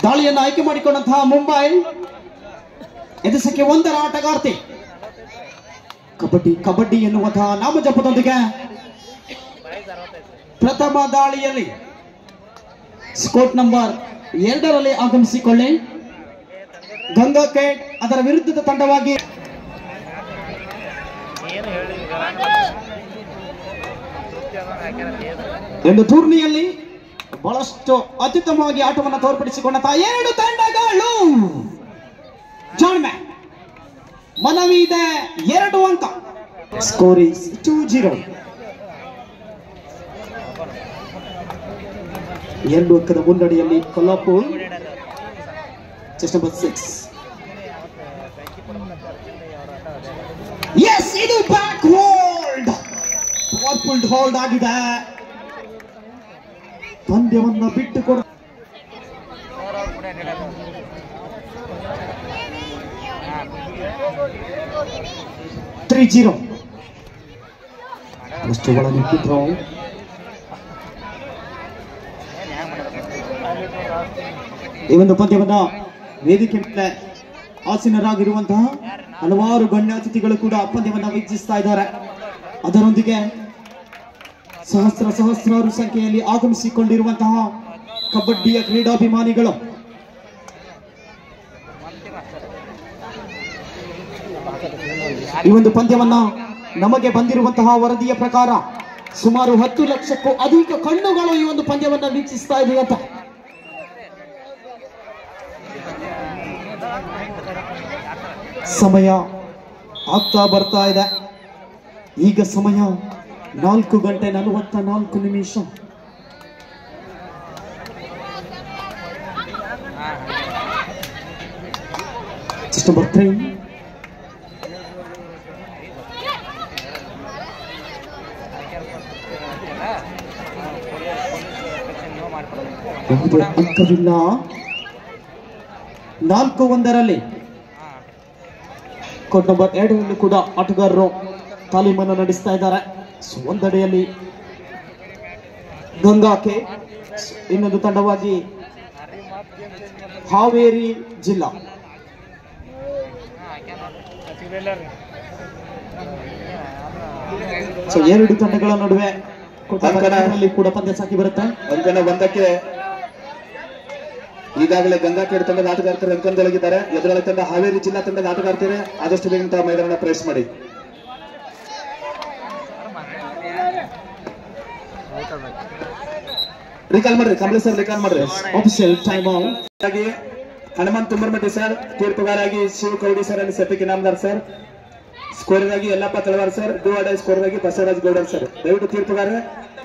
ದಾಳಿಯನ್ನು ಆಯ್ಕೆ ಮಾಡಿಕೊಂಡಂತಹ ಮುಂಬೈ ಎದುಸಕ್ಕೆ 1 ಆಟಗಾರ್ತಿ. ಕಬಡ್ಡಿ ಕಬಡ್ಡಿ ಎನ್ನುವಂತಹ ನಾಮಜಪದೊಂದಿಗೆ ಪ್ರಥಮ ದಾಳಿಯಲ್ಲಿ ಸ್ಕೋಟ್ ನಂಬರ್ 2ರಲ್ಲಿ ಆಗಮಿಸಿಕೊಳ್ಳಿ. ಗಂಗಾ ಕೇಟ್ ಅದರ ವಿರುದ್ಧದ ತಂಡವಾಗಿ ಒಂದು ಟೂರ್ನಿಯಲ್ಲಿ ಬಹಳಷ್ಟು ಅತ್ಯುತ್ತಮವಾಗಿ ಆಟವನ್ನು ತೋರ್ಪಡಿಸಿಕೊಂಡಂತಹ 2 ತಂಡಗಳು. ಜಾಣ್ಮೆ ಮನವಿ ಇದೆ, 2 ಅಂಕ. Score is 2-0. 2 ಅಂಕದ ಮುನ್ನಡೆಯಲ್ಲಿ ಕೊಲ್ಲಾಪುರ್. Chest number 6. ಎಸ್, ಇದು ಬ್ಯಾಕ್ ಹೋಲ್ಡ್. ಪವರ್ಫುಲ್ ಹೋಲ್ಡ್ ಆಗಿದೆ. ಪಂದ್ಯವನ್ನ ಬಿಟ್ಟುಕೊಡ 3-0. ಅಷ್ಟು ಒಳಗೆ ಬಿಟ್ಟರು. ಈ ಒಂದು ಪಂದ್ಯವನ್ನ ವೇದಿಕೆ ಮೇಲೆ ಆಸೀನರಾಗಿರುವಂತಹ ಹಲವಾರು ಗಣ್ಯಾತಿಥಿಗಳು ಕೂಡ ಪಂದ್ಯವನ್ನ ವೀಕ್ಷಿಸ್ತಾ ಇದ್ದಾರೆ. ಅದರೊಂದಿಗೆ ಸಹಸ್ರಾರು ಸಂಖ್ಯೆಯಲ್ಲಿ ಆಗಮಿಸಿಕೊಂಡಿರುವಂತಹ ಕಬಡ್ಡಿಯ ಕ್ರೀಡಾಭಿಮಾನಿಗಳು. ಈ ಒಂದು ಪಂದ್ಯವನ್ನ ನಮಗೆ ಬಂದಿರುವಂತಹ ವರದಿಯ ಪ್ರಕಾರ ಸುಮಾರು 10 ಲಕ್ಷಕ್ಕೂ ಅಧಿಕ ಕಣ್ಣುಗಳು ಈ ಒಂದು ಪಂದ್ಯವನ್ನ ವೀಕ್ಷಿಸ್ತಾ ಇದೆಯಂತ. ಸಮಯ ಆಗ್ತಾ ಬರ್ತಾ ಇದೆ. ಈಗ ಸಮಯ 4:44. ನಂಬರ್ 3. ಅಂಕವಿಲ್ಲ. 4-1 ಕೋಟ್ ನಂಬರ್ 2 ಕೂಡ ಆಟಗಾರರು ತಾಲೀಮನ್ನು ನಡೆಸ್ತಾ ಇದ್ದಾರೆ. ಒಂದೆಡೆಯಲ್ಲಿ ಗಂಗಾಕೆ, ಇನ್ನೊಂದು ತಂಡವಾಗಿ ಹಾವೇರಿ ಜಿಲ್ಲಾ. ಎರಡು ತಂಡಗಳ ನಡುವೆ ಕೂಡ ಪಂದ್ಯ ಸಾಕಿ ಬರುತ್ತೆ. ಅಂಕಣ 1ಕ್ಕೆ ಈಗಾಗಲೇ ಗಂಗಾಕೇಡ್ ತಂಡದ ಆಟಗಾರ್ತಿಯರು ಅಂಕಣದೊಳಗಿದ್ದಾರೆ. ಎದುರಾಳಿ ತಂಡ ಹಾವೇರಿ ಜಿಲ್ಲಾ ತಂಡದ ಆಟಗಾರ್ತಿಯರೇ. ಆದಷ್ಟು ಬೇಗ ಮೈದಾನ ಪ್ರವೇಶ ಮಾಡಿ. ರಿಕಾಲ್ ಮಾಡ್ರಿ, ಕಂಪ್ಲೀಟ್ ಸರ್ ರಿಕಾಲ್ ಮಾಡ್ರಿ. Official time out. Hanumanth Tummarmatti sir, ತೀರ್ಪುಗಾರಾಗಿ ಶಿವ ಕೌಡಿ ಸರ್ ಅಲ್ಲಿ ಸೆಪಿಕ್ ಇನಾಮದಾರ್ ಸರ್, ಸ್ಕೋರರ್ ಆಗಿ Yallappa Talawar sir, do or die scorer ಆಗಿ ಬಸವರಾಜ್ ಗೌಡರ್ ಸರ್. ದಯವಿಟ್ಟು ತೀರ್ಪುಗಾರ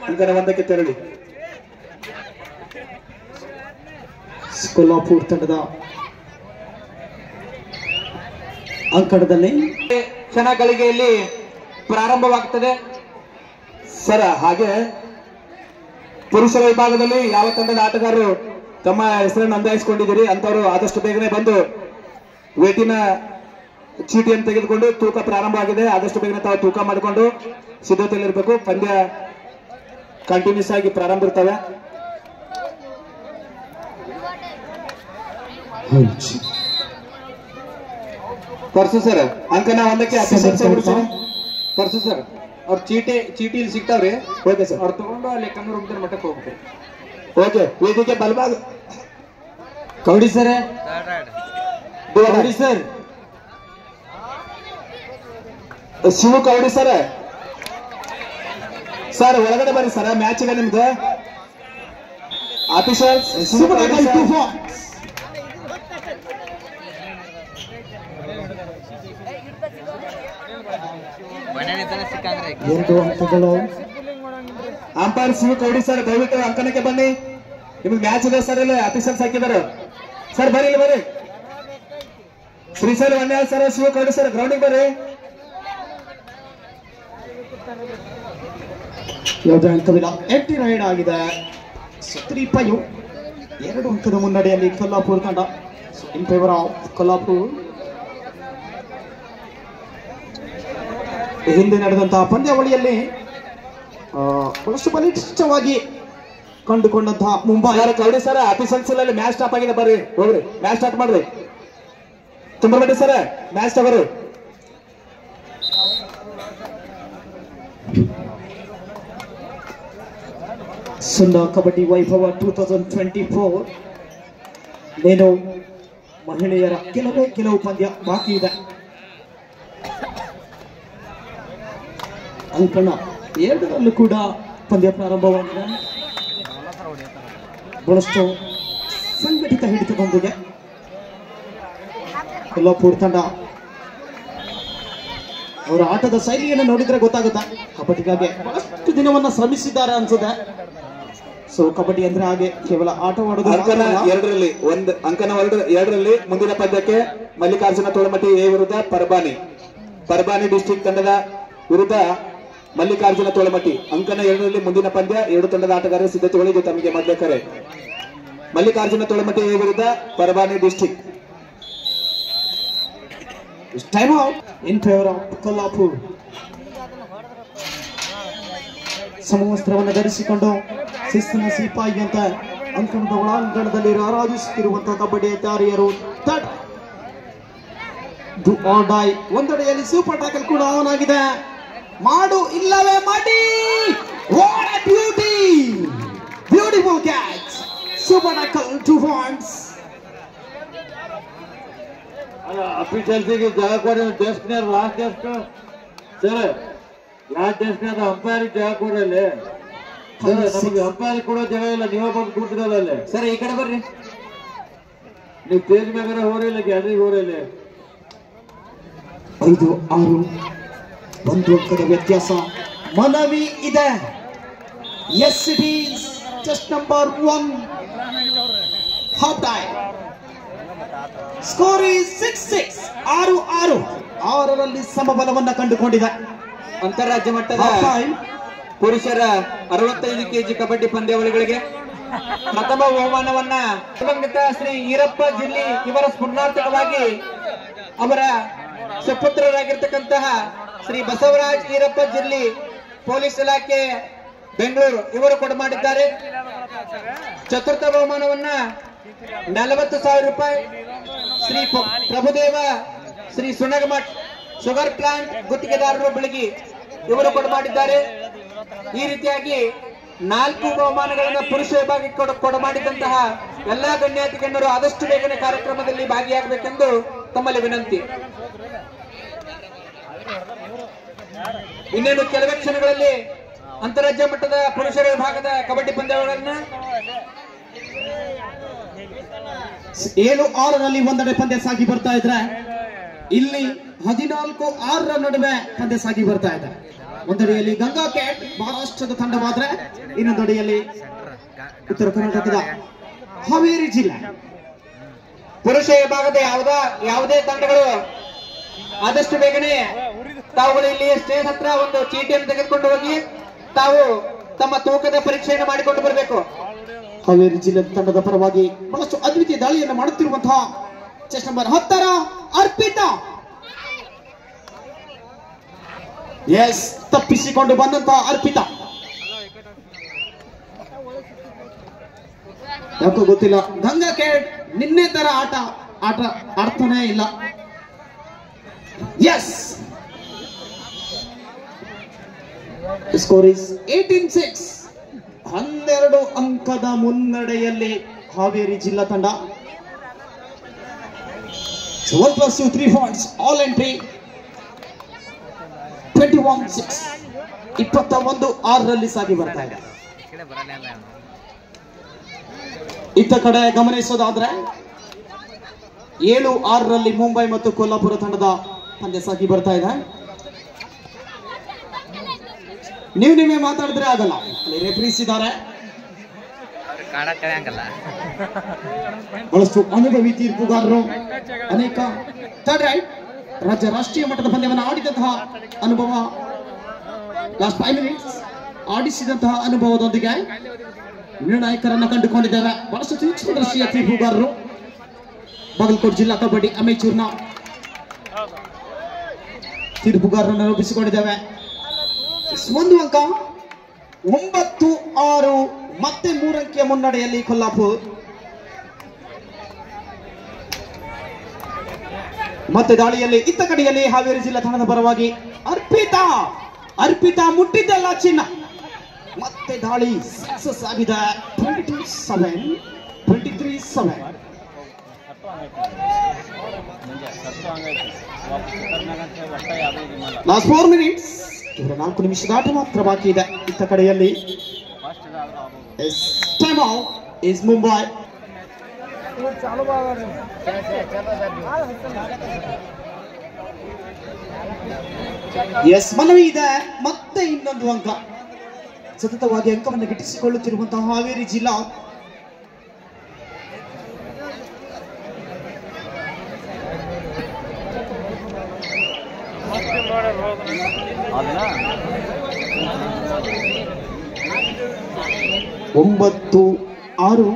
ಅಂಕಣ 1ಕ್ಕೆ ತೆರಳಿ. ಕೊಲ್ಲಾಪುರ್ ತಂಡದ ಅಂಕಣದಲ್ಲಿ ಕ್ಷಣ ಗಳಿಗೆಯಲ್ಲಿ ಪ್ರಾರಂಭವಾಗ್ತದೆ ಸರ್. ಹಾಗೆ ಪುರುಷರ ವಿಭಾಗದಲ್ಲಿ ಯಾವ ತಂಡದ ಆಟಗಾರರು ತಮ್ಮ ಹೆಸರನ್ನು ನೋಂದಾಯಿಸಿಕೊಂಡಿದ್ದೀರಿ ಅಂತವರು ಆದಷ್ಟು ಬೇಗನೆ ಬಂದು ವೇಟಿನ ಚೀಟಿಯನ್ನು ತೆಗೆದುಕೊಂಡು ತೂಕ ಪ್ರಾರಂಭವಾಗಿದೆ. ಆದಷ್ಟು ಬೇಗನೆ ತಾವು ತೂಕ ಮಾಡಿಕೊಂಡು ಸಿದ್ಧತೆಯಲ್ಲಿರಬೇಕು. ಪಂದ್ಯ ಕಂಟಿನ್ಯೂಸ್ ಆಗಿ ಪ್ರಾರಂಭ ಇರ್ತವೆ. ಪರ್ಸು ಸರ್ ಅಂಕನ 1ಕ್ಕೆ ಪರ್ಸು ಸರ್ ಅವ್ರ ಚೀಟಿ ಸಿಗ್ತಾವ್ರಿ. ಓಕೆ ಸರ್, ಅವ್ರು ತಗೊಂಡು ಅಲ್ಲಿ ಕನ್ನಡ ಮಟ್ಟಕ್ಕೆ ಹೋಗ್ಬೇಕು. ಓಕೆ, ವೇದಿಕೆ ಬಲಭಾಗ Kaudi sir, Kaudi sir, Shiva Kaudi sir. Sir ಒಳಗಡೆ ಬರ್ರಿ ಸರ್, ಮ್ಯಾಚ್ ಇದೆ ನಿಮ್ದು. Officer umpire Shiva Kaudi sir, ದಯವಿಟ್ಟು ಅಂಕಣಕ್ಕೆ ಬನ್ನಿ. ನಿಮ್ಗೆ ಮ್ಯಾಚ್ ಇದೆ ಸರ್. ಇಲ್ಲಿ ಆಫೀಸರ್ಸ್ ಹಾಕಿದ್ದಾರೆ ಸರ್, ಬರ್ರಿ ಇಲ್ಲಿ ಬರ್ರಿ. ಶ್ರೀಶೈಲ ವನ್ಯಾಲ್ ಸರ್, ಶಿವ ಕೌಡಿ ಸರ್, ಗ್ರೌಂಡಿಗೆ ಬರ್ರಿ. ಯಾವುದೇ ಅಂಕವಿಲ್ಲ. ಎಂಟಿ ರೈಡ್ ಆಗಿದೆ. 3-5. 2 ಅಂಕದ ಮುನ್ನಡೆಯಲ್ಲಿ ಕೊಲ್ಲಾಪುರ್ ತಂಡ. ಇನ್ ಫೇವರ್ ಆಫ್ ಕೊಲ್ಲಾಪುರ್. ಹಿಂದೆ ನಡೆದಂತಹ ಪಂದ್ಯಾವಳಿಯಲ್ಲಿ ಬಹಳಷ್ಟು ಬಲಿಷ್ಠವಾಗಿ ಕಂಡುಕೊಂಡಂತಹ ಮುಂಬೈ. ಕೌಡಿ ಸರ್ ಅಫಿಷಿಯಲ್ಸ್ ಅಲ್ಲಿ ಮ್ಯಾಚ್ ಸ್ಟಾಪ್ ಆಗಿದೆ, ಬರ್ರಿ ಹೋಗ್ರಿ ಮ್ಯಾಚ್ ಸ್ಟಾರ್ಟ್ ಮಾಡ್ರಿ. ತುಂಬರಮಟ್ಟಿ ಸರ್ ಮ್ಯಾಚ್ ಸ್ಟಾಪ್ ಬರ್ರಿ. ಸುಂದ ಕಬಡ್ಡಿ ವೈಭವ 2024 ನೇನು ಮಹಿಳೆಯರ ಕೆಲವು ಪಂದ್ಯ ಬಾಕಿ ಇದೆ. ಅಂಕಣ 2ರಲ್ಲೂ ಕೂಡ ಪಂದ್ಯ ಪ್ರಾರಂಭವಾಗಿದೆ. ಬಹಳಷ್ಟು ಸಂಘಟಿತ ಹಿಡಿತದೊಂದಿಗೆ ಕೊಲ್ಲಾಪುರ ತಂಡ ಅವರ ಆಟದ ಶೈಲಿಯನ್ನು ನೋಡಿದ್ರೆ ಗೊತ್ತಾಗುತ್ತೆ. ಕಬಡ್ಡಿಗಾಗಿ ಬಹಳಷ್ಟು ದಿನವನ್ನ ಶ್ರಮಿಸಿದ್ದಾರೆ ಅನ್ಸುತ್ತೆ. ಸೊ ಕಬಡ್ಡಿ ಅಂದ್ರೆ ಹಾಗೆ ಕೇವಲ ಆಟವಾಡೋದು. ಅಂಕನ 2ರಲ್ಲಿ ಮುಂದಿನ ಪಂದ್ಯಕ್ಕೆ ಮಲ್ಲಿಕಾರ್ಜುನ ತೋಳಮಟ್ಟಿ ಎ ವಿರುದ್ಧ ಪರ್ಬಾನಿ ಡಿಸ್ಟ್ರಿಕ್ಟ್ ತಂಡದ ವಿರುದ್ಧ ಮಲ್ಲಿಕಾರ್ಜುನ ತೋಳಮಟ್ಟಿ. ಅಂಕನ 2ರಲ್ಲಿ ಮುಂದಿನ ಪಂದ್ಯ. 2 ತಂಡದ ಆಟಗಾರರ ಸಿದ್ಧತೆಗಳಿಗೆ ತಮಗೆ ಮೊದಲೇ ಕರೆ. ಮಲ್ಲಿಕಾರ್ಜುನ ತೋಳಮಟ್ಟಿ ಎ ವಿರುದ್ಧ Parbhani district. Time out in favour of Kolhapur. ಸಮವಸ್ತ್ರವನ್ನು ಧರಿಸಿಕೊಂಡು ಶಿಸ್ತಿನ ಸಿಪಾಯಿ ಅಂತ ಅಂಕಣದ ಒಳಾಂಗಣದಲ್ಲಿ ರಾರಾಜಿಸುತ್ತಿರುವಂತಹ ಕಬಡ್ಡಿ ತಾರಿಯರು. ಒಂದೆಡೆಯಲ್ಲಿ ಸೂಪರ್ ಟ್ಯಾಕಲ್ ಕೂಡ ಆನ್ ಆಗಿದೆ. ಮಾಡು ಇಲ್ಲವೇ ಮಾಡಿ. What a beauty, beautiful catch, super tackle 2 points. ಅಫಿಷಿಯಲ್ಸಿಗೆ ಜಾಗ ಕೊಡಿ. ಟೆಸ್ಟ್ನರ್ ಲಾಸ್ಟ್ ಟೆಸ್ಟ್ ಸರ್, ಲಾಸ್ಟ್ ಟೆಸ್ಟ್ನಾಗ ಅಂಪೈರ್ ಜಾಗ ಕೊಡಲ್ಲಿ ಸರ್. ನಮಗೆ ಅಂಪೈರ್ ಕೊಡೋ ಜಾಗ ಇಲ್ಲ, ನೀವೇ ಬಂದು ಕೂತಿರಲ್ಲ ಅಲ್ಲಿ ಸರ್. ಈ ಕಡೆ ಬರ್ರಿ, ನೀವು ಸ್ಟೇಜ್ ಮ್ಯಾಗಾರ ಹೋರಿಲ್ಲ, ಗ್ಯಾಲರಿಗೆ ಹೋರಲ್ಲಿ. 5-6 1 ಅಂಕದ ವ್ಯತ್ಯಾಸ. ಮನವಿ ಇದೆ. Yes it is test number 1 half time. Score is 6-6. 6-6ರಲ್ಲಿ ಸಮಬಲವನ್ನ ಕಂಡುಕೊಂಡಿದೆ. ಅಂತಾರಾಜ್ಯ ಮಟ್ಟದ ಪುರುಷರ 65 kg ಕಬಡ್ಡಿ ಪಂದ್ಯಾವಳಿಗಳಿಗೆ ಪ್ರಥಮ ಬಹುಮಾನವನ್ನ ದಿವಂಗತ ಶ್ರೀ ಈರಪ್ಪ ಜಿಲ್ಲಿ ಇವರ ಸ್ಮರಣಾರ್ಥಕವಾಗಿ ಅವರ ಸುಪುತ್ರರಾಗಿರ್ತಕ್ಕಂತಹ ಶ್ರೀ ಬಸವರಾಜ್ ಈರಪ್ಪ ಜಿಲ್ಲಿ ಪೊಲೀಸ್ ಇಲಾಖೆ ಬೆಂಗಳೂರು ಇವರು ಕೊಡಮಾಡಿದ್ದಾರೆ. ಚತುರ್ಥ ಬಹುಮಾನವನ್ನ 40,000 ರೂಪಾಯಿ ಶ್ರೀ ಪ್ರಭುದೇವ ಶ್ರೀ ಸುಣಗಮಠ್ ಶುಗರ್ ಪ್ಲಾಂಟ್ ಗುತ್ತಿಗೆದಾರರು ಬೆಳಗಿ ಇವರು ಕೊಡಮಾಡಿದ್ದಾರೆ. ಈ ರೀತಿಯಾಗಿ 4 ಬಹುಮಾನಗಳನ್ನು ಪುರುಷ ವಿಭಾಗಕ್ಕೆ ಕೊಡಮಾಡಿದಂತಹ ಎಲ್ಲಾ ಗಣ್ಯಾತಿ ಗಣ್ಯರು ಆದಷ್ಟು ಬೇಗನೆ ಕಾರ್ಯಕ್ರಮದಲ್ಲಿ ಭಾಗಿಯಾಗಬೇಕೆಂದು ತಮ್ಮಲ್ಲಿ ವಿನಂತಿ. ಇನ್ನೇನು ಕೆಲವೇ ಕ್ಷಣಗಳಲ್ಲಿ ಅಂತಾರಾಜ್ಯ ಮಟ್ಟದ ಪುರುಷರ ವಿಭಾಗದ ಕಬಡ್ಡಿ ಪಂದ್ಯಾವಳಿಗಳನ್ನ 7-6ರಲ್ಲಿ ಒಂದೆಡೆ ಪಂದ್ಯ ಸಾಗಿ ಬರ್ತಾ ಇದ್ರೆ, ಇಲ್ಲಿ 14-6ರ ನಡುವೆ ಪಂದ್ಯ ಸಾಗಿ ಬರ್ತಾ ಇದೆ. ಒಂದೆಡೆಯಲ್ಲಿ ಗಂಗಾ ಕ್ಯಾಟ್ ಮಹಾರಾಷ್ಟ್ರದ ತಂಡವಾದ್ರೆ, ಇನ್ನೊಂದೆಡೆಯಲ್ಲಿ ಉತ್ತರ ಕರ್ನಾಟಕದ ಹಾವೇರಿ ಜಿಲ್ಲೆ. ಪುರುಷ ವಿಭಾಗದ ಯಾವುದೇ ತಂಡಗಳು ಆದಷ್ಟು ಬೇಗನೆ ತಾವುಗಳು ಇಲ್ಲಿ ಸ್ಟೇಜ್ ಹತ್ರ ಒಂದು ಚೀಟಿಯನ್ನು ತೆಗೆದುಕೊಂಡು ಹೋಗಿ ತಾವು ತಮ್ಮ ತೂಕದ ಪರೀಕ್ಷೆಯನ್ನು ಮಾಡಿಕೊಂಡು ಬರಬೇಕು. ಹಾವೇರಿ ಜಿಲ್ಲೆ ತಂಡದ ಪರವಾಗಿ ಬಹಳಷ್ಟು ಅದ್ವಿತೀಯ ದಾಳಿಯನ್ನು ಮಾಡುತ್ತಿರುವಂತಹ ಚೆಸ್ಟ್ ನಂಬರ್ 10ರ ಅರ್ಪಿತಾ. ಎಸ್, ತಪ್ಪಿಸಿಕೊಂಡು ಬಂದಂತಹ ಅರ್ಪಿತಾ. ಯಾಕೋ ಗೊತ್ತಿಲ್ಲ, ಗಂಗಾ ಕ್ಯಾಟ್ ನಿನ್ನೆ ತರ ಆಟ ಆಡ್ತಾನೆ ಇಲ್ಲ. S, score is 18-6. 12 ಅಂಕದ ಮುನ್ನಡೆಯಲ್ಲಿ ಹಾವೇರಿ ಜಿಲ್ಲಾ ತಂಡ. 1+2 3 points all entry. 21-6. 21-6ರಲ್ಲಿ ಸಾಗಿ ಬರ್ತಾ ಇದೆ. ಇತ್ತ ಕಡೆ ಗಮನಿಸೋದಾದ್ರೆ 7-6ರಲ್ಲಿ ಮುಂಬೈ ಮತ್ತು ಕೊಲ್ಲಾಪುರ ತಂಡದ ಪಂದ್ಯ ಸಾಗಿ ಬರ್ತಾ ಇದೆ. ನೀವೇ ಮಾತಾಡಿದ್ರೆ ಆಗಲ್ಲ, ಅಲ್ಲಿ ರೆಫ್ರೀಸ್ ಇದ್ದಾರೆ. ಬಹಳಷ್ಟು ಅನುಭವಿ ತೀರ್ಪುಗಾರರು, ಅನೇಕ ರಾಜ್ಯ ರಾಷ್ಟ್ರೀಯ ಮಟ್ಟದ ಪಂದ್ಯವನ್ನು ಆಡಿದಂತಹ ಅನುಭವ, ಲಾಸ್ಟ್ 5 minutes ಆಡಿಸಿದಂತಹ ಅನುಭವದೊಂದಿಗೆ ನಿರ್ಣಾಯಕರನ್ನ ಕಂಡುಕೊಂಡಿದ್ದಾರೆ. ಬಹಳಷ್ಟು ತೀಕ್ಷ್ಣದರ್ಶಿಯ ತೀರ್ಪುಗಾರರು ಬಾಗಲಕೋಟೆ ಜಿಲ್ಲಾ ಕಬಡ್ಡಿ ಅಮೇಚೂರ್ನ ತೀರ್ಪುಗಾರರನ್ನು ರೂಪಿಸಿಕೊಂಡಿದ್ದೇವೆ. 1 ಅಂಕ. 9-6 ಮತ್ತೆ 3 ಅಂಕಿಯ ಮುನ್ನಡೆಯಲ್ಲಿ ಕೊಲ್ಲಾಪುರ್. ಮತ್ತೆ ದಾಳಿಯಲ್ಲಿ ಇತ್ತ ಕಡೆಯಲ್ಲಿ ಹಾವೇರಿ ಜಿಲ್ಲಾ ತಂಡದ ಪರವಾಗಿ ಅರ್ಪಿತಾ ಮುಟ್ಟಿದ್ದಲ್ಲ ಚಿನ್ನ. ಮತ್ತೆ ದಾಳಿ ಸಕ್ಸಸ್ ಆಗಿದೆ. 23-7. Last 4 minutes. ಕೇವಲ 4 ನಿಮಿಷದ ಆಟ ಮಾತ್ರ ಬಾಕಿ ಇದೆ. ಇತ್ತ ಕಡೆಯಲ್ಲಿ time out is Mumbai. Yes, ಮನವಿ ಇದೆ. ಮತ್ತೆ ಇನ್ನೊಂದು ಅಂಕ. ಸತತವಾಗಿ ಅಂಕವನ್ನು ಗಿಟ್ಟಿಸಿಕೊಳ್ಳುತ್ತಿರುವಂತಹ ಹಾವೇರಿ ಜಿಲ್ಲಾ. ಒಂಬತ್ತು 6.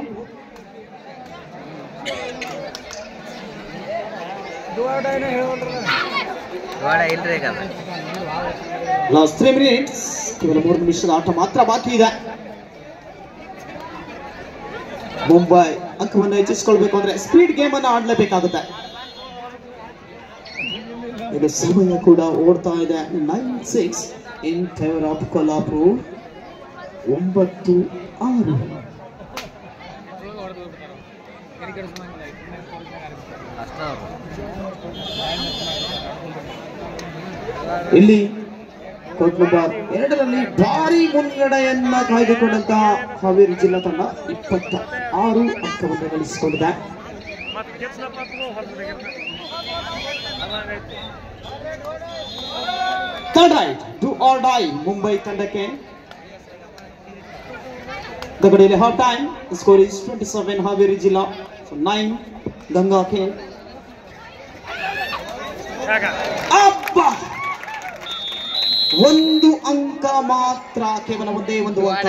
Last 3 minutes. ಕೇವಲ 3 ನಿಮಿಷದ ಆಟ ಮಾತ್ರ ಬಾಕಿ ಇದೆ. ಮುಂಬೈ ಅಂಕವನ್ನು ಹೆಚ್ಚಿಸಿಕೊಳ್ಬೇಕು ಅಂದ್ರೆ ಸ್ಪೀಡ್ ಗೇಮ್ ಅನ್ನು ಆಡಲೇಬೇಕಾಗುತ್ತೆ. ಇದು ಸಮಯ ಕೂಡ ಓಡ್ತಾ ಇದೆ. 9-6 ಇನ್ ಫೇವರ್ ಆಫ್ ಕೊಲ್ಲಾಪುರ್. 9-6. ಇಲ್ಲಿ ಕೋರ್ಟ್ ನಂಬರ್ 2ರಲ್ಲಿ ಭಾರಿ ಮುನ್ನಡೆಯನ್ನ ಕಾಯ್ದುಕೊಂಡಂತಹ ಹಾವೇರಿ ಜಿಲ್ಲಾ ತಂಡ 26 ಅಂಕವನ್ನು ಗಳಿಸಿಕೊಂಡಿದೆ. Third raid do or die Mumbai ತಂಡಕ್ಕೆ. ಗಡಿಯಲ್ಲಿ half time. Score is 27 Haveri ಜಿಲ್ಲಾ 9 ಗಂಗಾ ಕೆ. ಒಂದು ಅಂಕ ಮಾತ್ರ, ಕೇವಲ ಒಂದೇ ಒಂದು ಅಂಕ.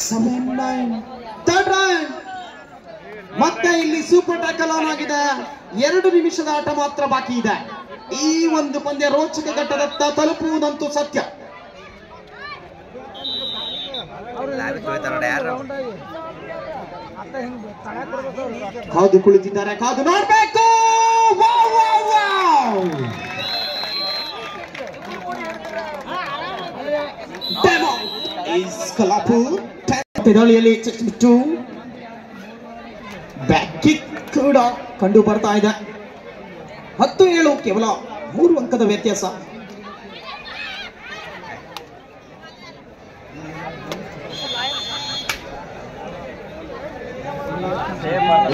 7-9. Third right. ಮತ್ತೆ ಇಲ್ಲಿ ಸೂಪರ್ ಟ್ಯಾಕಲ್ ಆನ್ ಆಗಿದೆ. 2 ನಿಮಿಷದ ಆಟ ಮಾತ್ರ ಬಾಕಿ ಇದೆ. ಈ ಒಂದು ಪಂದ್ಯ ರೋಚಕ ಘಟ್ಟದತ್ತ ತಲುಪುವುದಂತೂ ಸತ್ಯ. ಕಾದು ಕುಳಿತಿದ್ದಾರೆ, ಕಾದು ನೋಡ್ಬೇಕು. ದಾಳಿಯಲ್ಲಿ ಬ್ಯಾಕ್ ಕಿಕ್ ಕೂಡ ಕಂಡು ಬರ್ತಾ ಇದೆ. 10-7, ಕೇವಲ 3 ಅಂಕದ ವ್ಯತ್ಯಾಸ.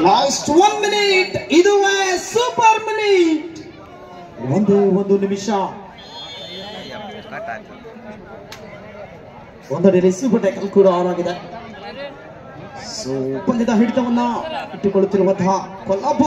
Last 1 minute. ಇದುವೇ ಸೂಪರ್ ಮಿನಿಟ್. ಒಂದು ನಿಮಿಷ. ಒಂದೆಡೆ ಸೂಪರ್ ಟ್ಯಾಕಲ್ ಕೂಡ ಆನ್ ಆಗಿದೆ. ಸೊ ಪಂದ್ಯದ ಹಿಡಿತವನ್ನ ಇಟ್ಟುಕೊಳ್ಳುತ್ತಿರುವಂತಹ ಕೊಲ್ಲಾಪುರ್